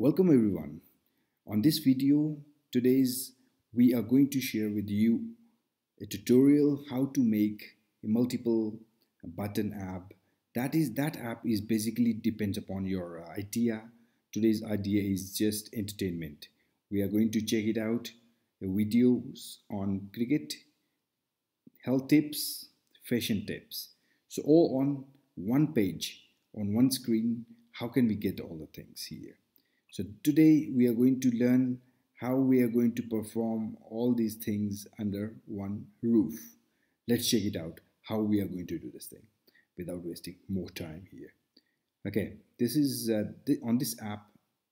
Welcome everyone. On this video, we are going to share with you a tutorial how to make a multiple button app. That app is basically depends upon your idea. Today's idea is just entertainment. We are going to check it out, videos on cricket, health tips, fashion tips. So all on one page, on one screen. How can we get all the things here? So today we are going to learn how we are going to perform all these things under one roof. Let's check it out, how we are going to do this thing without wasting more time here. Okay, this is on this app,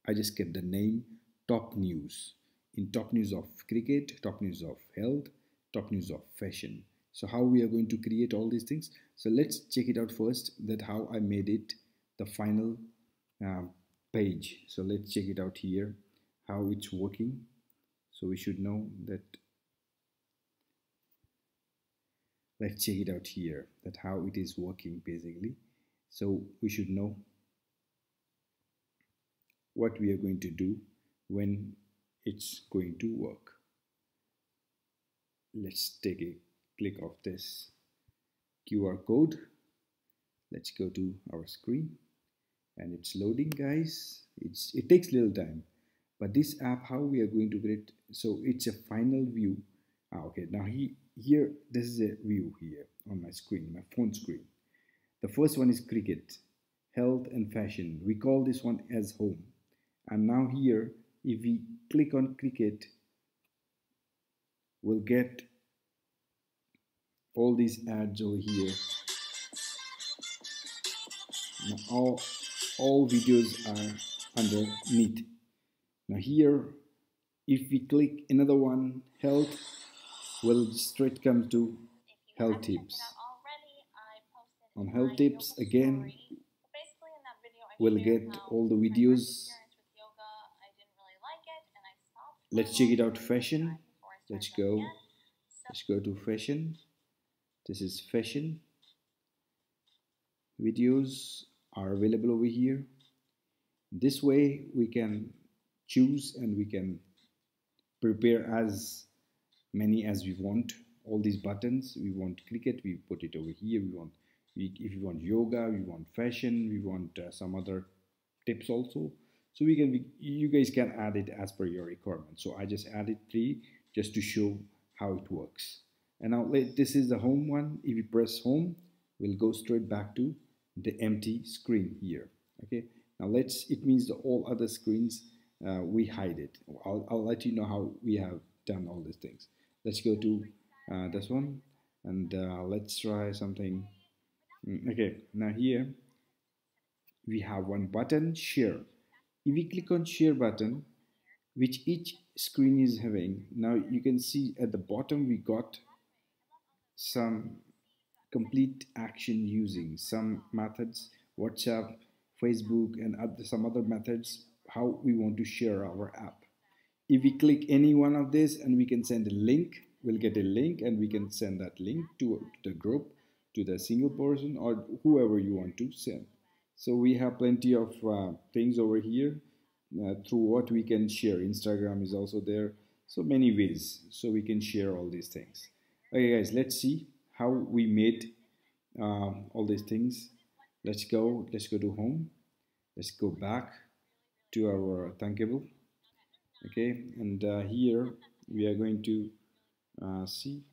I just kept the name Top News. In top news of cricket, top news of health, top news of fashion. So how we are going to create all these things. So let's check it out first, that how I made it the final page. So let's check it out here, how it's working. So we should know that. Let's check it out here, that how it is working basically. So we should know what we are going to do when it's going to work. Let's take a click of this QR code. Let's go to our screen and it's loading, guys. It takes little time, but this app, how we are going to create, so it's a final view. Okay, now here this is a view here on my screen, my phone screen. The first one is cricket, health and fashion. We call this one as home. And now here, if we click on cricket, we'll get all these ads over here. Now all videos are underneath. Now here, if we click another one, health, we'll straight come to health tips. On health tips again, we'll get all the videos. Let's check it out, fashion. Let's go to fashion. This is fashion. Videos are available over here. This way we can choose and we can prepare as many as we want. All these buttons, we want cricket, we put it over here. If you want yoga, we want fashion, we want some other tips also. So you guys can add it as per your requirement. So I just added 3 just to show how it works. And now this is the home one. If you press home, we'll go straight back to the empty screen here. Okay, now it means the all other screens we hide it. I'll let you know how we have done all these things. Let's go to this one and let's try something. Okay, now here we have one button, share. If we click on share button, which each screen is having, now you can see at the bottom we got some complete action using some methods, WhatsApp, Facebook, and some other methods, how we want to share our app. If we click any one of this and we can send a link, we'll get a link and we can send that link to the group, to the single person or whoever you want to send. So we have plenty of things over here through what we can share. Instagram is also there. So many ways so we can share all these things. Okay guys, let's see how we made all these things. Let's go to home. Let's go back to our thunkable. Okay, and here we are going to see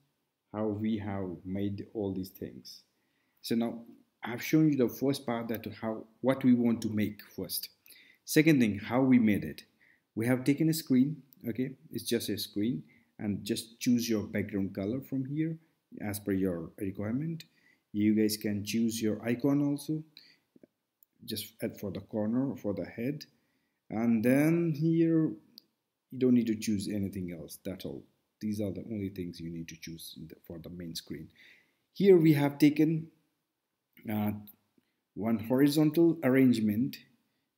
how we have made all these things. So now I've shown you the first part, that what we want to make first. Second thing, how we made it. We have taken a screen. Okay, it's just a screen, and just choose your background color from here as per your requirement. You guys can choose your icon also, just for the corner, for the head, and then here you don't need to choose anything else. That's all. These are the only things you need to choose for the main screen. Here we have taken one horizontal arrangement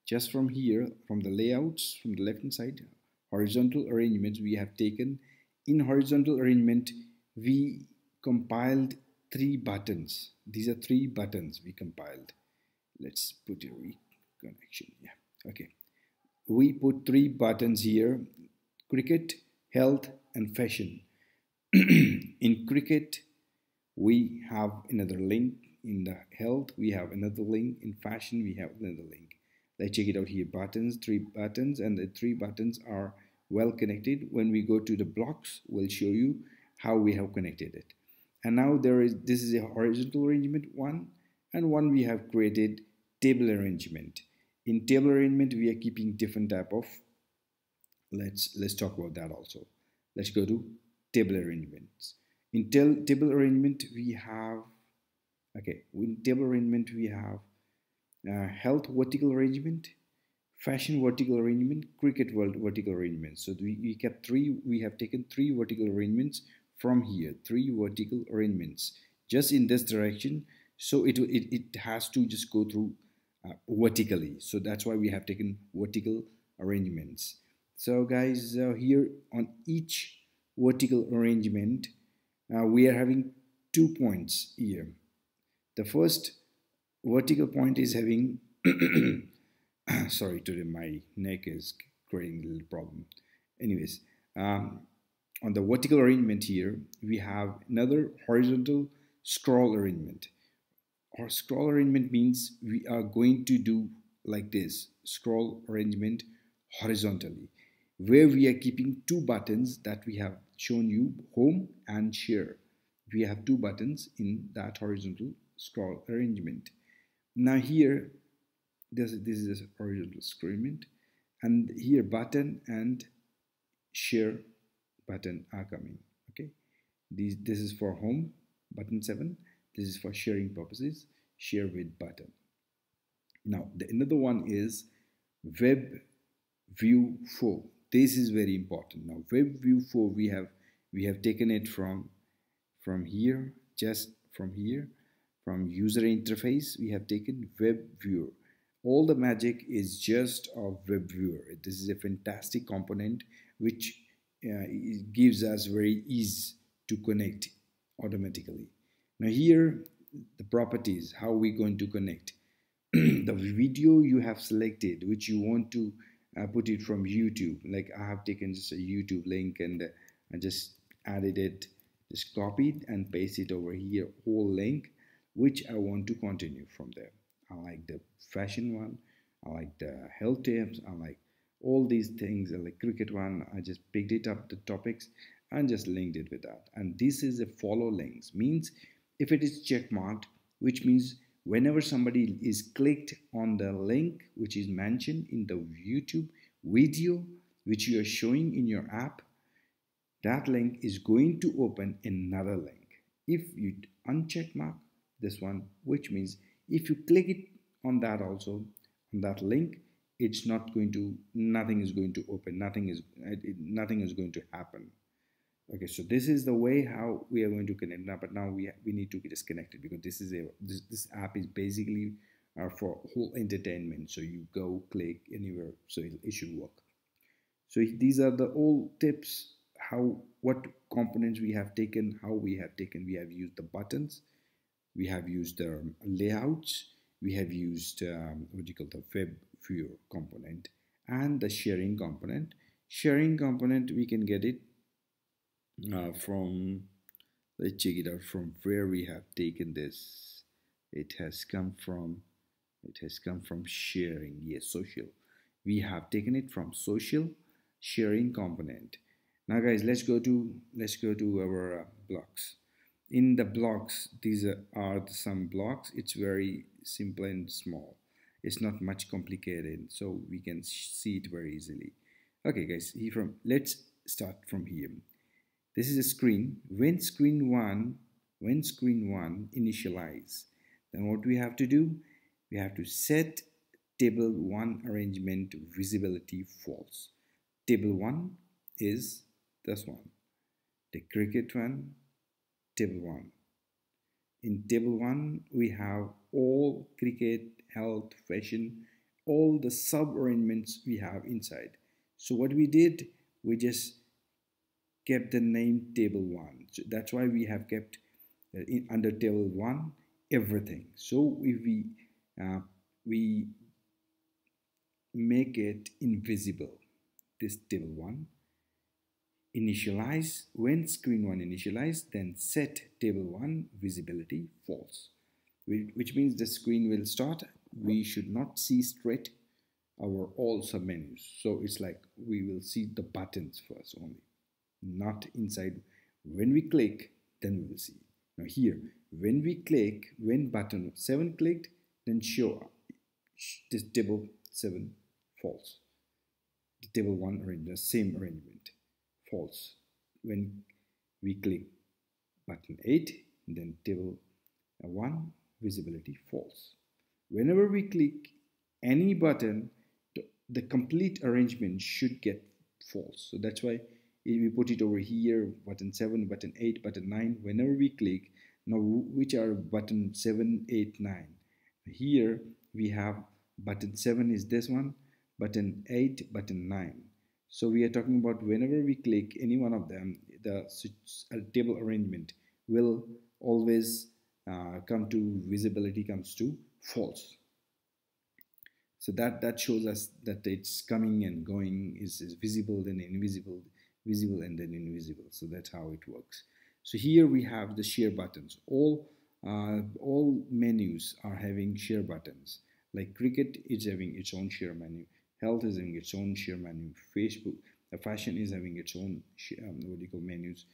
just from here, from the layouts, from the left hand side, horizontal arrangements we have taken. In horizontal arrangement, we compiled 3 buttons. These are 3 buttons we compiled. Let's put a reconnection. Yeah, okay. we put three buttons here: cricket, health, and fashion. In cricket, we have another link. In the health, we have another link. In fashion, we have another link. Let's check it out here. Buttons, three buttons, and the three buttons are well connected. When we go to the blocks, we'll show you how we have connected it. And now this is a horizontal arrangement one, and one we have created table arrangement. In table arrangement, we are keeping different type of. Let's talk about that also. Let's go to table arrangements. In table arrangement, we have health vertical arrangement, fashion vertical arrangement, cricket world vertical arrangement. So we kept three. We have taken three vertical arrangements from here. Three vertical arrangements just in this direction. So it has to just go through vertically. So that's why we have taken vertical arrangements. So guys, here on each vertical arrangement, we are having 2 points here. The first vertical point is having sorry, today my neck is creating a little problem. Anyways, on the vertical arrangement here, we have another horizontal scroll arrangement. Or scroll arrangement means we are going to do like this: scroll arrangement horizontally, where we are keeping two buttons that we have shown you, home and share. We have two buttons in that horizontal scroll arrangement. Now here, this is a horizontal arrangement, and here button and share button are coming. Okay, this is for home, button 7. This is for sharing purposes, share with button. Now another one is web view 4. This is very important. Now web view 4, we have taken it from here, just from here, from user interface. We have taken web viewer. All the magic is just of web viewer. This is a fantastic component which gives us very ease to connect automatically. Now here, the properties, how we going to connect. The video you have selected, which you want to put it from YouTube. Like I have taken just a YouTube link and I just added it, just copied and paste it over here, whole link, which I want to continue from there. I like the fashion one, I like the health tips, I like all these things. I like cricket one. I just picked it up, the topics, and just linked it with that. And this is a follow links, means if it is check marked, which means whenever somebody is clicked on the link which is mentioned in the YouTube video which you are showing in your app, that link is going to open another link. If you uncheck mark this one, which means if you click it on that also, on that link, it's not going to, nothing is going to open, nothing is going to happen. Okay, so this is the way how we are going to connect now. But now we need to get disconnected, because this app is basically for whole entertainment. So you go click anywhere, so it should work. So these are the all tips, what components we have taken, how we have taken. We have used the buttons, we have used the layouts, we have used what you call the web viewer component, and the sharing component. Sharing component, we can get it from, let's check it out from where we have taken this. It has come from sharing. Yes, social. We have taken it from social sharing component. Now guys, let's go to our blocks. In the blocks, these are some blocks. It's very simple and small. It's not much complicated, so we can see it very easily. Okay guys, let's start from here. This is a screen. When screen one initialize, then what we have to do, we have to set table 1 arrangement visibility false. Table 1 is this one, the cricket one, table 1. In table 1 we have all cricket, health, fashion, all the sub arrangements we have inside. So what we did, we just kept the name table 1. So that's why we have kept under table 1 everything. So if we make it invisible. This table 1, initialize, when screen 1 initialize, then set table 1 visibility false, which means the screen will start. We should not see straight our all submenus. So it's like we will see the buttons first only, not inside. When we click, then we will see. Now here, when we click, when button 7 clicked, then show this table 7 false. The table 1 arrangement, the same arrangement, false. When we click button 8, then table 1 visibility false. Whenever we click any button, the complete arrangement should get false. So that's why we put it over here, button 7, button 8, button 9. Whenever we click, now which are button 7, 8, 9. Here we have button 7 is this one, button 8, button 9. So we are talking about whenever we click any one of them, the table arrangement will always come to visibility comes to false. So that shows us that it's coming and going, is visible, then invisible, visible, and then invisible. So that's how it works. So here we have the share buttons. All menus are having share buttons. Like Cricket is having its own share menu. Health is having its own share menu. Facebook, fashion is having its own menus.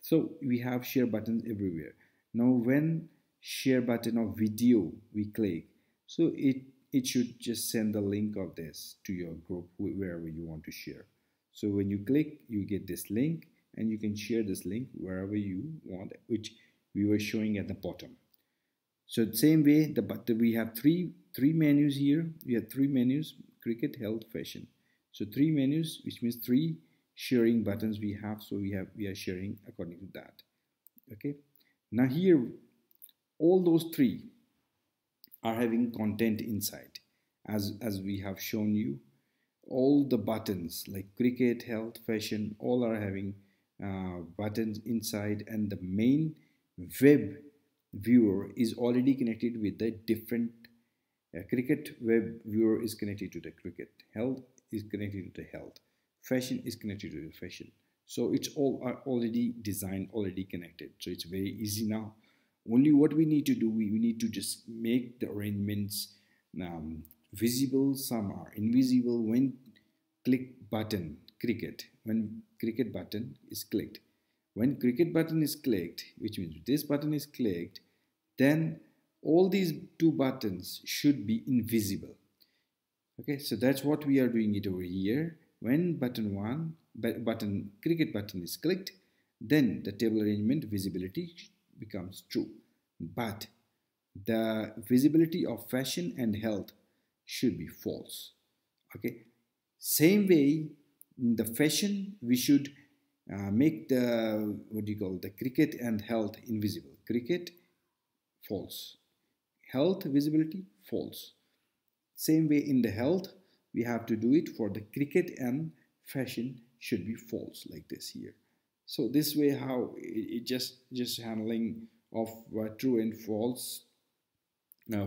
So we have share buttons everywhere. Now when share button of video we click, so it should just send the link of this to your group wherever you want to share. So when you click, you get this link and you can share this link wherever you want, which we were showing at the bottom. So the same way, we have three menus here. We have 3 menus: Cricket, Health, Fashion. So 3 menus, which means 3 sharing buttons we have. So we are sharing according to that. Okay. Now here, all those 3 are having content inside, as we have shown you. All the buttons like Cricket, Health, Fashion, all are having buttons inside, and the main web viewer is already connected with the different Cricket web viewer is connected to the Cricket, Health is connected to the Health, Fashion is connected to the Fashion. So it's all are already designed, already connected. So it's very easy now. Only what we need to do, we need to just make the arrangements visible. Some are invisible. When click button Cricket, when Cricket button is clicked, when Cricket button is clicked, which means this button is clicked, then all these 2 buttons should be invisible. Okay, so that's what we are doing it over here. When Cricket button is clicked, then the table arrangement visibility becomes true, but the visibility of Fashion and Health should be false. Okay, same way in the Fashion we should make the the Cricket and Health invisible. Cricket false, Health visibility false. Same way in the Health we have to do it for the Cricket and Fashion should be false, like this here. So this way how it just handling of true and false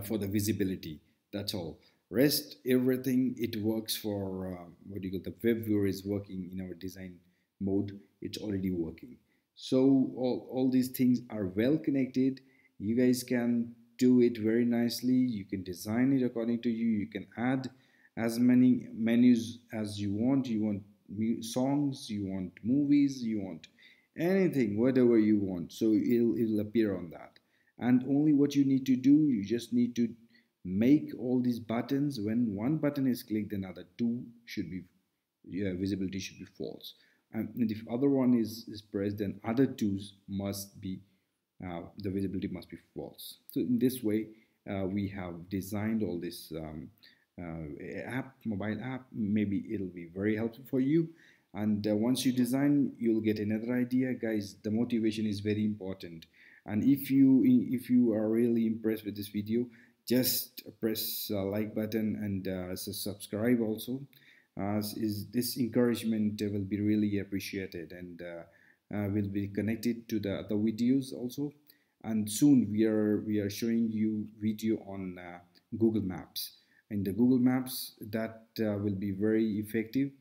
for the visibility. That's all. Rest everything it works for the web viewer is working in our design mode. It's already working. So all these things are well connected. You guys can do it very nicely. You can design it according to you. You can add as many menus as you want. You want songs, you want movies, you want anything, whatever you want. So it'll appear on that. And only what you need to do, you just need to make all these buttons. When one button is clicked, then other 2 should be visibility should be false. And if other one is pressed, then other 2s must be the visibility must be false. So in this way, we have designed all this mobile app. Maybe it'll be very helpful for you. And once you design, you'll get another idea, guys. The motivation is very important. And if you are really impressed with this video, just press like button and subscribe also. This encouragement will be really appreciated, and will be connected to the other videos also. And soon we are showing you video on Google Maps. in the Google Maps, that will be very effective.